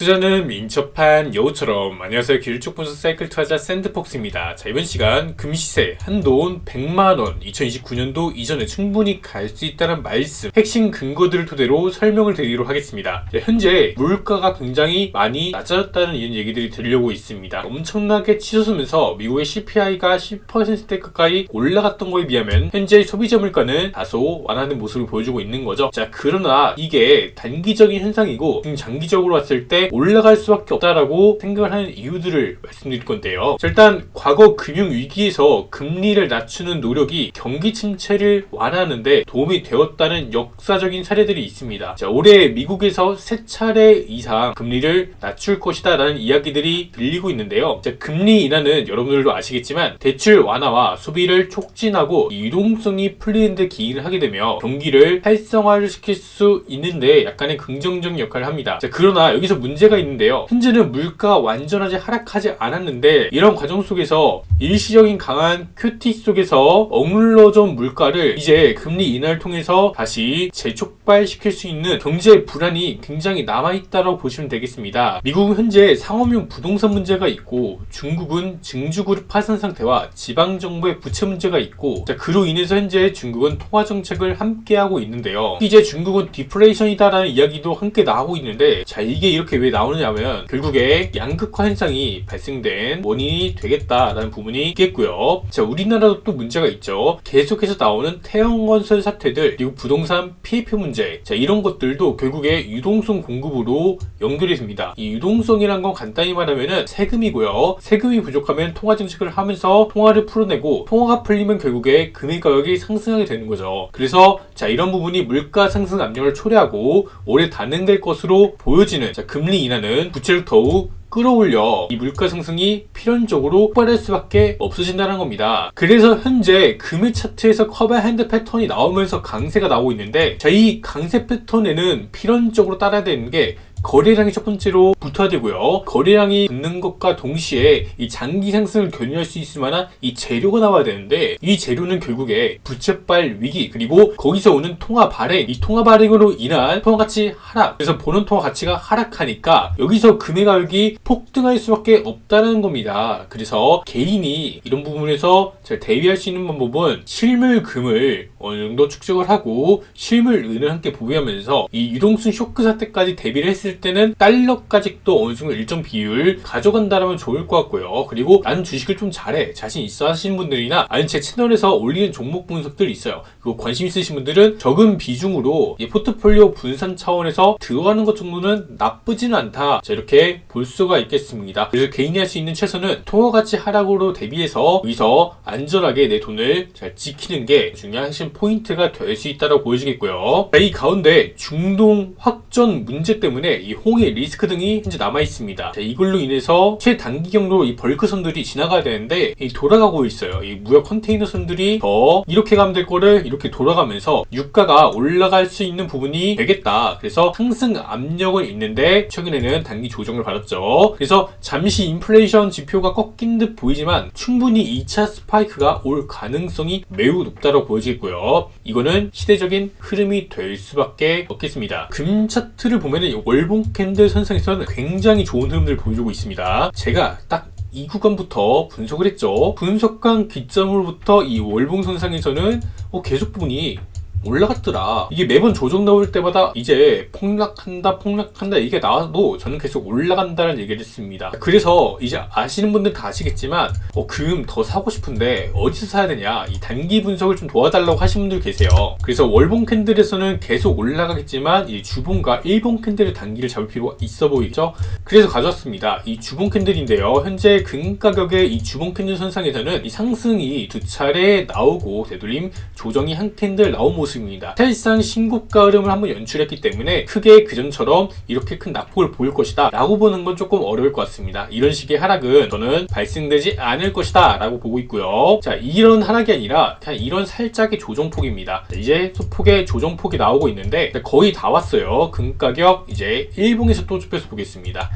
투자는 민첩한 여우처럼. 안녕하세요. 기술적 분석 사이클 투자자 샌드폭스입니다. 자, 이번 시간 금시세 한돈 100만원 2029년도 이전에 충분히 갈 수 있다는 말씀, 핵심 근거들을 토대로 설명을 드리도록 하겠습니다. 자, 현재 물가가 굉장히 많이 낮아졌다는 이런 얘기들이 들려오고 있습니다. 엄청나게 치솟으면서 미국의 CPI가 10%대 가까이 올라갔던 거에 비하면 현재 소비자 물가는 다소 완화된 모습을 보여주고 있는 거죠. 자, 그러나 이게 단기적인 현상이고 장기적으로 봤을 때 올라갈 수밖에 없다라고 생각을 하는 이유들을 말씀드릴 건데요. 자, 일단 과거 금융위기에서 금리를 낮추는 노력이 경기 침체를 완화하는데 도움이 되었다는 역사적인 사례들이 있습니다. 자, 올해 미국에서 3차례 이상 금리를 낮출 것이다 라는 이야기들이 들리고 있는데요. 자, 금리 인하는 여러분들도 아시겠지만 대출 완화와 소비를 촉진하고 유동성이 풀리는 데 기인을 하게 되며 경기를 활성화를 시킬 수 있는데 약간의 긍정적인 역할을 합니다. 자, 그러나 여기서 문제가 있는데요. 현재는 물가가 완전하게 하락하지 않았는데 이런 과정 속에서 일시적인 강한 QT 속에서 억눌러져 온 물가를 이제 금리 인하를 통해서 다시 재촉발시킬 수 있는 경제 불안이 굉장히 남아있다고 보시면 되겠습니다. 미국은 현재 상업용 부동산 문제가 있고 중국은 증주그룹 파산 상태와 지방정부의 부채 문제가 있고, 자, 그로 인해서 현재 중국은 통화정책을 함께하고 있는데요. 이제 중국은 디플레이션이다라는 이야기도 함께 나오고 있는데, 자, 이게 이렇게 왜 나오느냐면 결국에 양극화 현상이 발생된 원인이 되겠다라는 부분이 있겠고요. 자, 우리나라도 또 문제가 있죠. 계속해서 나오는 태형건설 사태들, 그리고 부동산 PF 문제, 자, 이런 것들도 결국에 유동성 공급으로 연결이 됩니다. 이 유동성이란 건 간단히 말하면은 세금이고요. 세금이 부족하면 통화 정책을 하면서 통화를 풀어내고, 통화가 풀리면 결국에 금의 가격이 상승하게 되는 거죠. 그래서 자, 이런 부분이 물가 상승 압력을 초래하고 올해 단행될 것으로 보여지는, 자, 금리 인하는 부채를 더욱 끌어올려 이 물가 상승이 필연적으로 폭발할 수밖에 없어진다는 겁니다. 그래서 현재 금의 차트에서 커버 핸드 패턴이 나오면서 강세가 나오고 있는데, 자, 이 강세 패턴에는 필연적으로 따라야 되는 게 거래량이 첫 번째로 붙어야 되고요. 거래량이 붙는 것과 동시에 이 장기 상승을 견인할 수 있을 만한 이 재료가 나와야 되는데, 이 재료는 결국에 부채발 위기, 그리고 거기서 오는 통화 발행, 이 통화 발행으로 인한 통화 가치 하락, 그래서 보는 통화 가치가 하락하니까 여기서 금의 가격이 폭등할 수밖에 없다는 겁니다. 그래서 개인이 이런 부분에서 잘 대비할 수 있는 방법은 실물금을 어느 정도 축적을 하고 실물은을 함께 보유하면서 이 유동성 쇼크 사태까지 대비를 했을 때는 달러까지 또 어느 정도 일정 비율 가져간다면 좋을 것 같고요. 그리고 나는 주식을 좀 잘해, 자신 있어 하시는 분들이나 아니면 제 채널에서 올리는 종목 분석들이 있어요. 그리고 관심 있으신 분들은 적은 비중으로 이 포트폴리오 분산 차원에서 들어가는 것 정도는 나쁘지는 않다, 자, 이렇게 볼 수가 있겠습니다. 그래서 개인이 할 수 있는 최선은 통화가치 하락으로 대비해서 여기서 안전하게 내 돈을 잘 지키는 게 중요한 핵심 포인트가 될 수 있다고 보여지겠고요. 이 가운데 중동 확전 문제 때문에 이 홍해 리스크 등이 현재 남아 있습니다. 자, 이걸로 인해서 최단기경로 이 벌크선들이 지나가야 되는데 돌아가고 있어요. 이 무역 컨테이너선들이 더 이렇게 가면 될 거를 이렇게 돌아가면서 유가가 올라갈 수 있는 부분이 되겠다. 그래서 상승 압력은 있는데 최근에는 단기 조정을 받았죠. 그래서 잠시 인플레이션 지표가 꺾인 듯 보이지만 충분히 2차 스파이크가 올 가능성이 매우 높다고 보여지겠고요. 이거는 시대적인 흐름이 될 수밖에 없겠습니다. 금 차트를 보면은 월봉 캔들 선상에서는 굉장히 좋은 흐름들을 보여주고 있습니다. 제가 딱 이 구간부터 분석을 했죠. 분석한 기점으로부터 이 월봉 선상에서는 계속 부분이 올라갔더라. 이게 매번 조정 나올 때마다 이제 폭락한다 이게 나와도 저는 계속 올라간다는 얘기를 했습니다. 그래서 이제 아시는 분들 다 아시겠지만 금 더 사고 싶은데 어디서 사야 되냐, 이 단기 분석을 좀 도와달라고 하시는 분들 계세요. 그래서 월봉 캔들에서는 계속 올라가겠지만 이 주봉과 일봉 캔들의 단기를 잡을 필요가 있어 보이죠. 그래서 가져왔습니다. 이 주봉 캔들인데요. 현재 금 가격의 이 주봉 캔들 선상에서는 이 상승이 두 차례 나오고 되돌림 조정이 한 캔들 나온 모습 입니다. 사실상 신고가 흐름을 한번 연출했기 때문에 크게 그전처럼 이렇게 큰 낙폭을 보일 것이다 라고 보는 건 조금 어려울 것 같습니다. 이런 식의 하락은 저는 발생되지 않을 것이다 라고 보고 있고요. 자, 이런 하락이 아니라 그냥 이런 살짝의 조정폭입니다. 이제 소폭의 조정폭이 나오고 있는데 거의 다 왔어요. 금 가격 이제 일봉에서 또 좁혀서 보겠습니다.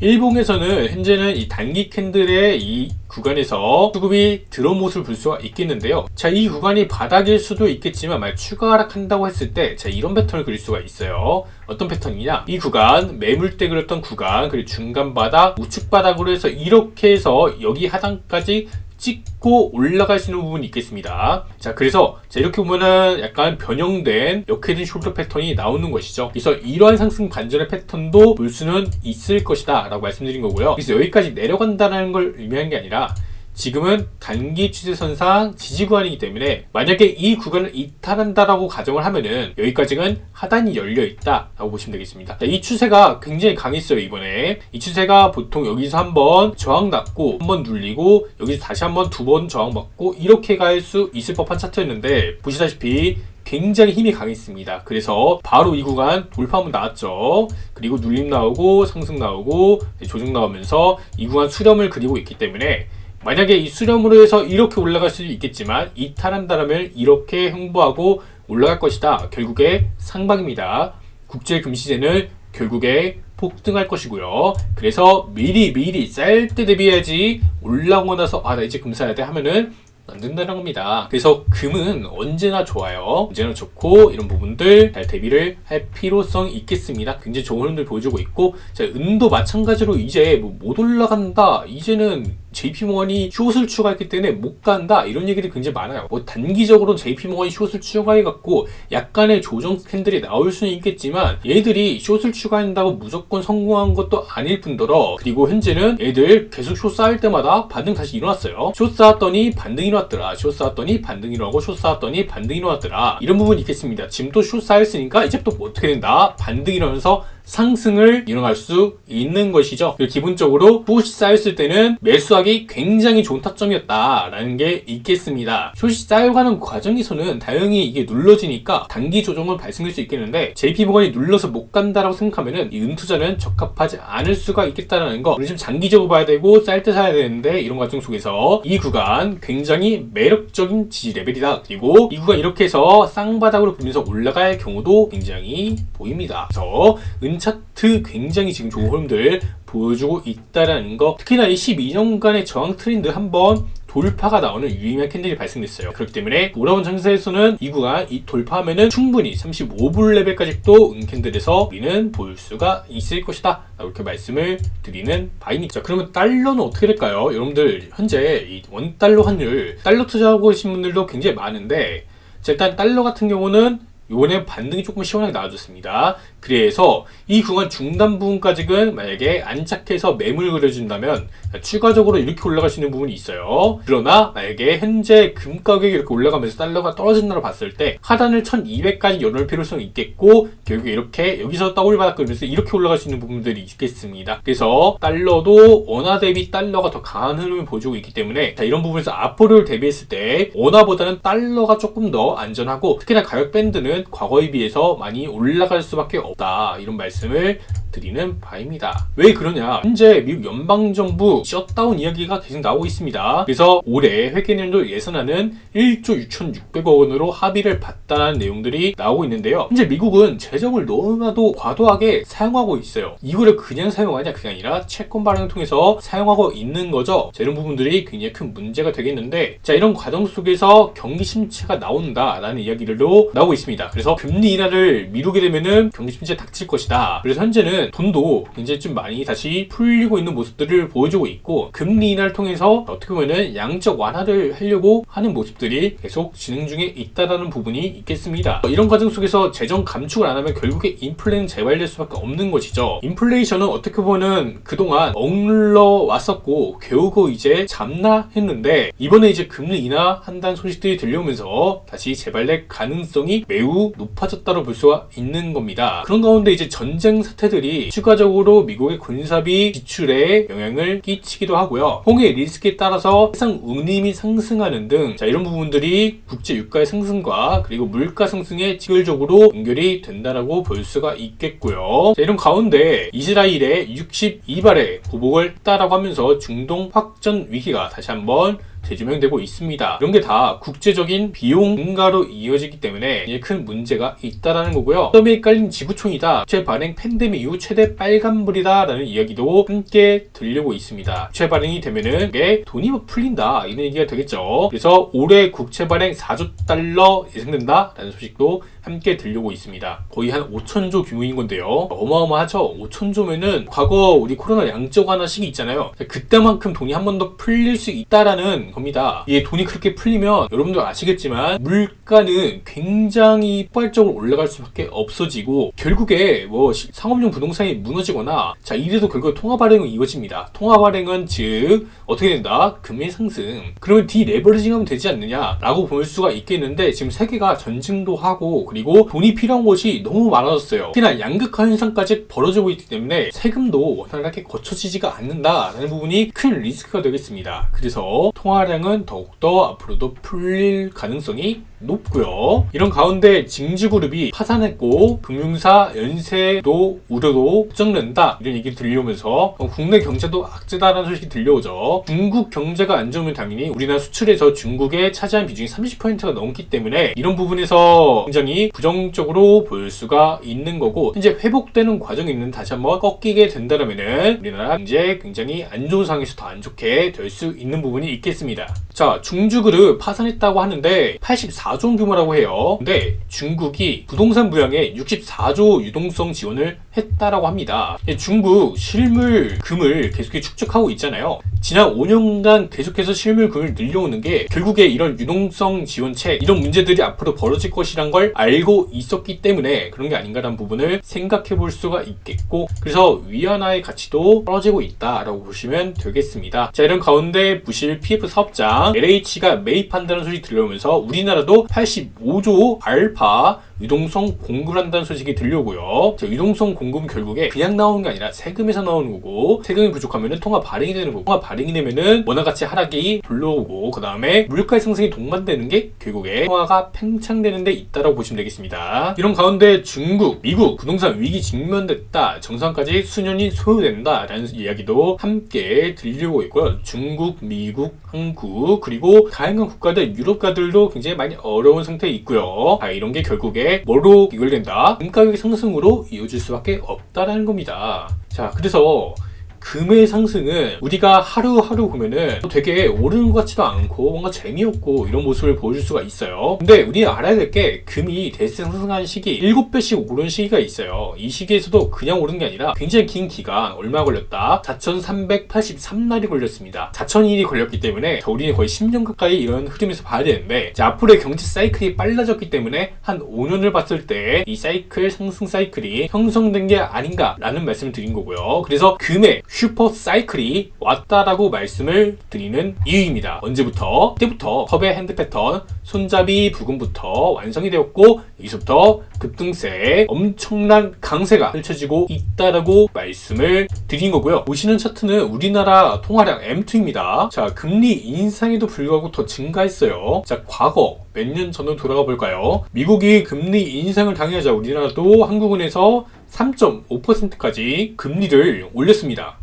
일봉에서는 현재는 이 단기 캔들의 이 구간에서 수급이 들어온 모습을 볼 수가 있겠는데요. 자, 이 구간이 바닥일 수도 있겠지만 만약 추가 하락한다고 했을 때 자, 이런 패턴을 그릴 수가 있어요. 어떤 패턴이냐? 이 구간, 매물대 그렸던 구간, 그리고 중간 바닥, 우측 바닥으로 해서 이렇게 해서 여기 하단까지 찍고 올라갈 수 있는 부분이 있겠습니다. 자, 그래서 자, 이렇게 보면은 약간 변형된 역헤드 숄더 패턴이 나오는 것이죠. 그래서 이러한 상승 반전의 패턴도 볼 수는 있을 것이다 라고 말씀드린 거고요. 그래서 여기까지 내려간다는 걸 의미하는 게 아니라 지금은 단기 추세선상 지지 구간이기 때문에 만약에 이 구간을 이탈한다라고 가정을 하면은 여기까지는 하단이 열려있다 라고 보시면 되겠습니다. 자, 이 추세가 굉장히 강했어요. 이번에 이 추세가 보통 여기서 한번 저항받고 한번 눌리고 여기서 다시 한번 두 번 저항받고 이렇게 갈 수 있을 법한 차트였는데 보시다시피 굉장히 힘이 강했습니다. 그래서 바로 이 구간 돌파 한번 나왔죠. 그리고 눌림 나오고 상승 나오고 조정 나오면서 이 구간 수렴을 그리고 있기 때문에 만약에 이 수렴으로 해서 이렇게 올라갈 수도 있겠지만 이탈한다면 이렇게 횡보하고 올라갈 것이다. 결국에 상방입니다. 국제 금시세는 결국에 폭등할 것이고요. 그래서 미리 쌀 때 대비해야지 올라오고 나서 나 이제 금 사야 돼 하면은 안 된다는 겁니다. 그래서 금은 언제나 좋아요. 언제나 좋고 이런 부분들 잘 대비를 할 필요성이 있겠습니다. 굉장히 좋은 흐름들 보여주고 있고 자, 은도 마찬가지로 이제 못 올라간다. 이제는 JP모건이 숏을 추가했기 때문에 못 간다 이런 얘기들이 굉장히 많아요. 단기적으로는 JP모건이 숏을 추가해갖고 약간의 조정 캔들이 나올 수는 있겠지만 얘들이 숏을 추가한다고 무조건 성공한 것도 아닐 뿐더러 그리고 현재는 얘들 계속 숏 쌓을 때마다 반등 다시 일어났어요. 숏 쌓았더니 반등이 일어났더라. 숏 쌓았더니 반등이 일어나고 숏 쌓았더니 반등이 일어났더라. 이런 부분이 있겠습니다. 지금 또 숏 쌓였으니까 이제 또 어떻게 된다? 반등이 일어나면서 상승을 일어날 수 있는 것이죠. 기본적으로 숏이 쌓였을 때는 매수하기 굉장히 좋은 타점이었다라는 게 있겠습니다. 숏이 쌓여가는 과정에서는 다행히 이게 눌러지니까 단기 조정은 발생할 수 있겠는데 JP모건이 눌러서 못 간다라고 생각하면은 이 은투자는 적합하지 않을 수가 있겠다라는 거. 우리 지금 장기적으로 봐야 되고 쌀 때 사야 되는데 이런 과정 속에서 이 구간 굉장히 매력적인 지지 레벨이다. 그리고 이 구간 이렇게 해서 쌍바닥으로 보면서 올라갈 경우도 굉장히 보입니다. 그래서 차트 굉장히 지금 좋은 흐름들 보여주고 있다라는 거. 특히나 이 12년간의 저항 트렌드 한번 돌파가 나오는 유의미한 캔들이 발생됐어요. 그렇기 때문에 돌아온 장세에서는 이 구간 돌파하면은 충분히 35불 레벨까지 또 은캔들에서 우리는 볼 수가 있을 것이다. 이렇게 말씀을 드리는 바입니다. 자, 그러면 달러는 어떻게 될까요? 여러분들 현재 이 원달러 환율 달러 투자하고 계신 분들도 굉장히 많은데 자, 일단 달러 같은 경우는 이번에 반등이 조금 시원하게 나와줬습니다. 그래서 이 구간 중단 부분까지는 만약에 안착해서 매물 그려준다면 추가적으로 이렇게 올라갈 수 있는 부분이 있어요. 그러나 만약에 현재 금 가격이 이렇게 올라가면서 달러가 떨어진다고 봤을 때 하단을 1200까지 열어놓을 필요성이 있겠고 결국에 이렇게 여기서 더블바닥 그리면서 이렇게 올라갈 수 있는 부분들이 있겠습니다. 그래서 달러도 원화 대비 달러가 더 강한 흐름을 보여주고 있기 때문에 자, 이런 부분에서 앞으로를 대비했을 때 원화보다는 달러가 조금 더 안전하고 특히나 가격 밴드는 과거에 비해서 많이 올라갈 수밖에 없다. 이런 말씀을 드리는 바입니다. 왜 그러냐? 현재 미국 연방정부 셧다운 이야기가 계속 나오고 있습니다. 그래서 올해 회계연도 예산안은 1조 6,600억 원으로 합의를 봤다는 내용들이 나오고 있는데요. 현재 미국은 재정을 너무나도 과도하게 사용하고 있어요. 이거를 그냥 사용하냐? 그게 아니라 채권 발행을 통해서 사용하고 있는 거죠. 자, 이런 부분들이 굉장히 큰 문제가 되겠는데 자, 이런 과정 속에서 경기 침체가 나온다라는 이야기들도 나오고 있습니다. 그래서 금리 인하를 미루게 되면은 경기 침체가 닥칠 것이다. 그래서 현재는 돈도 굉장히 좀 많이 다시 풀리고 있는 모습들을 보여주고 있고 금리 인하를 통해서 어떻게 보면은 양적 완화를 하려고 하는 모습들이 계속 진행 중에 있다라는 부분이 있겠습니다. 이런 과정 속에서 재정 감축을 안 하면 결국에 인플레는 재발될 수밖에 없는 것이죠. 인플레이션은 어떻게 보면은 그동안 억눌러 왔었고 겨우고 이제 잠나 했는데 이번에 이제 금리 인하한다는 소식들이 들려오면서 다시 재발될 가능성이 매우 높아졌다고 볼 수가 있는 겁니다. 그런 가운데 이제 전쟁 사태들이 추가적으로 미국의 군사비 지출에 영향을 끼치기도 하고요. 홍해 리스크에 따라서 해상 운임이 상승하는 등 자, 이런 부분들이 국제 유가의 상승과 그리고 물가 상승에 직결적으로 연결이 된다라고 볼 수가 있겠고요. 자, 이런 가운데 이스라엘의 62발의 보복을 했다라고 하면서 중동 확전 위기가 다시 한번 재조명되고 있습니다. 이런 게 다 국제적인 비용 증가로 이어지기 때문에 큰 문제가 있다라는 거고요. 썸에 깔린 지구촌이다. 국제 발행 팬데믹 이후 최대 빨간불이다 라는 이야기도 함께 들리고 있습니다. 국제 발행이 되면은 이게 돈이 풀린다 이런 얘기가 되겠죠. 그래서 올해 국채 발행 4조 달러 예상된다 라는 소식도 함께 들려오고 있습니다. 거의 한 5천조 규모인 건데요. 어마어마하죠. 5천조면은 과거 우리 코로나 양적 완화 시기 있잖아요. 그때만큼 돈이 한 번 더 풀릴 수 있다라는 겁니다. 이게 돈이 그렇게 풀리면 여러분들 아시겠지만 물가는 굉장히 폭발적으로 올라갈 수밖에 없어지고 결국에 뭐 상업용 부동산이 무너지거나 자 이래도 결국 통화 발행은 이어집니다. 통화 발행은 즉 어떻게 된다? 금리 상승. 그러면 디레버리징하면 되지 않느냐라고 볼 수가 있겠는데 지금 세계가 전쟁도 하고 그리고 돈이 필요한 곳이 너무 많아졌어요. 특히나 양극화 현상까지 벌어지고 있기 때문에 세금도 원활하게 거쳐지지가 않는다라는 부분이 큰 리스크가 되겠습니다. 그래서 통화량은 더욱더 앞으로도 풀릴 가능성이 높고요. 이런 가운데 징주그룹이 파산했고 금융사 연쇄도 우려도 걱정된다 이런 얘기 들려오면서 국내 경제도 악재다라는 소식이 들려오죠. 중국 경제가 안 좋으면 당연히 우리나라 수출에서 중국에 차지한 비중이 30%가 넘기 때문에 이런 부분에서 굉장히 부정적으로 볼 수가 있는 거고 현재 회복되는 과정이 있는 다시 한번 꺾이게 된다면은 우리나라 경제 굉장히 안 좋은 상황에서 더 안 좋게 될 수 있는 부분이 있겠습니다. 자, 중주그룹 파산했다고 하는데 84조 규모라고 해요. 근데 중국이 부동산 부양에 64조 유동성 지원을 했다라고 합니다. 중국 실물금을 계속해서 축적하고 있잖아요. 지난 5년간 계속해서 실물금을 늘려오는 게 결국에 이런 유동성 지원책 이런 문제들이 앞으로 벌어질 것이란 걸 알고 있었기 때문에 그런 게 아닌가라는 부분을 생각해 볼 수가 있겠고 그래서 위안화의 가치도 떨어지고 있다라고 보시면 되겠습니다. 자, 이런 가운데 부실 PF 사업장 LH가 매입한다는 소식이 들려오면서 우리나라도 85조 알파 유동성 공급을 한다는 소식이 들려오고요. 자, 유동성 공급은 결국에 그냥 나오는 게 아니라 세금에서 나오는 거고 세금이 부족하면 통화 발행이 되는 거고 통화 발행이 되면은 원화가치 하락이 불러오고 그 다음에 물가의 상승이 동반되는 게 결국에 통화가 팽창되는 데 있다라고 보시면 되겠습니다. 이런 가운데 중국, 미국 부동산 위기 직면됐다. 정상까지 수년이 소요된다 라는 이야기도 함께 들려오고 있고요. 중국, 미국, 한국 그리고 다양한 국가들, 유럽가들도 굉장히 많이 어려운 상태에 있고요. 자, 이런 게 결국에 뭐로 이끌된다? 금 가격의 상승으로 이어질 수밖에 없다라는 겁니다. 자, 그래서 금의 상승은 우리가 하루하루 보면은 되게 오르는 것 같지도 않고 뭔가 재미없고 이런 모습을 보여줄 수가 있어요. 근데 우리가 알아야 될 게 금이 대세 상승하는 시기 7배씩 오르는 시기가 있어요. 이 시기에서도 그냥 오르는 게 아니라 굉장히 긴 기간 얼마 걸렸다? 4,383날이 걸렸습니다. 4,000일이 걸렸기 때문에 우리는 거의 10년 가까이 이런 흐름에서 봐야 되는데 앞으로의 경제 사이클이 빨라졌기 때문에 한 5년을 봤을 때 이 사이클 상승 사이클이 형성된 게 아닌가라는 말씀을 드린 거고요. 그래서 금의 슈퍼 사이클이 왔다라고 말씀을 드리는 이유입니다. 언제부터? 그때부터 컵의 핸드 패턴 손잡이 부근부터 완성이 되었고 여기서부터 급등세 엄청난 강세가 펼쳐지고 있다라고 말씀을 드린 거고요. 보시는 차트는 우리나라 통화량 M2입니다. 자, 금리 인상에도 불구하고 더 증가했어요. 자, 과거 몇 년 전으로 돌아가 볼까요? 미국이 금리 인상을 당하자 우리나라도 한국은행에서 3.5%까지 금리를 올렸습니다.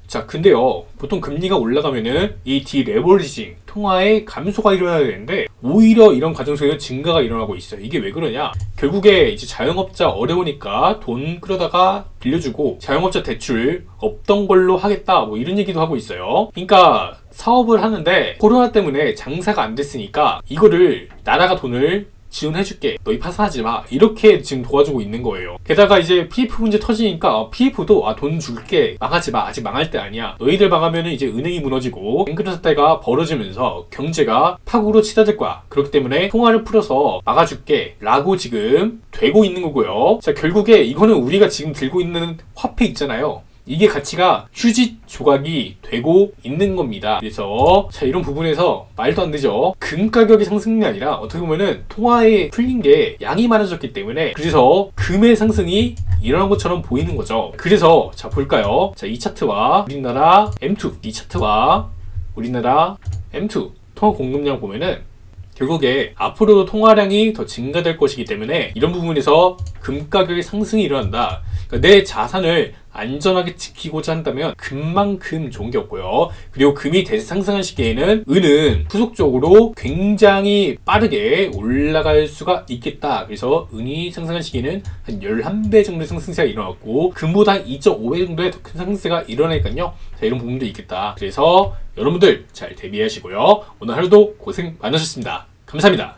자, 근데요, 보통 금리가 올라가면은 이 디레버리징, 통화의 감소가 일어나야 되는데 오히려 이런 과정 속에서 증가가 일어나고 있어요. 이게 왜 그러냐? 결국에 이제 자영업자 어려우니까 돈 끌어다가 빌려주고 자영업자 대출 없던 걸로 하겠다 뭐 이런 얘기도 하고 있어요. 그러니까 사업을 하는데 코로나 때문에 장사가 안 됐으니까 이거를 나라가 돈을 지원해줄게. 너희 파산하지 마. 이렇게 지금 도와주고 있는 거예요. 게다가 이제 PF 문제 터지니까 PF도 돈 줄게. 망하지 마. 아직 망할 때 아니야. 너희들 망하면은 이제 은행이 무너지고 뱅크런 사태가 벌어지면서 경제가 파국으로 치닫을 거야. 그렇기 때문에 통화를 풀어서 막아줄게. 라고 지금 되고 있는 거고요. 자, 결국에 이거는 우리가 지금 들고 있는 화폐 있잖아요. 이게 가치가 휴지 조각이 되고 있는 겁니다. 그래서 자, 이런 부분에서 말도 안 되죠. 금 가격이 상승이 아니라 어떻게 보면은 통화에 풀린 게 양이 많아졌기 때문에 그래서 금의 상승이 일어난 것처럼 보이는 거죠. 그래서 자, 볼까요? 자, 이 차트와 우리나라 M2, 이 차트와 우리나라 M2 통화 공급량 보면은 결국에 앞으로도 통화량이 더 증가될 것이기 때문에 이런 부분에서 금 가격의 상승이 일어난다. 그러니까 내 자산을 안전하게 지키고자 한다면 금만큼 좋은 게 없고요. 그리고 금이 대세 상승한 시기에는 은은 후속적으로 굉장히 빠르게 올라갈 수가 있겠다. 그래서 은이 상승한 시기에는 한 11배 정도의 상승세가 일어났고 금보다 한 2.5배 정도의 더 큰 상승세가 일어나니까요. 자, 이런 부분도 있겠다. 그래서 여러분들 잘 대비하시고요. 오늘 하루도 고생 많으셨습니다. 감사합니다.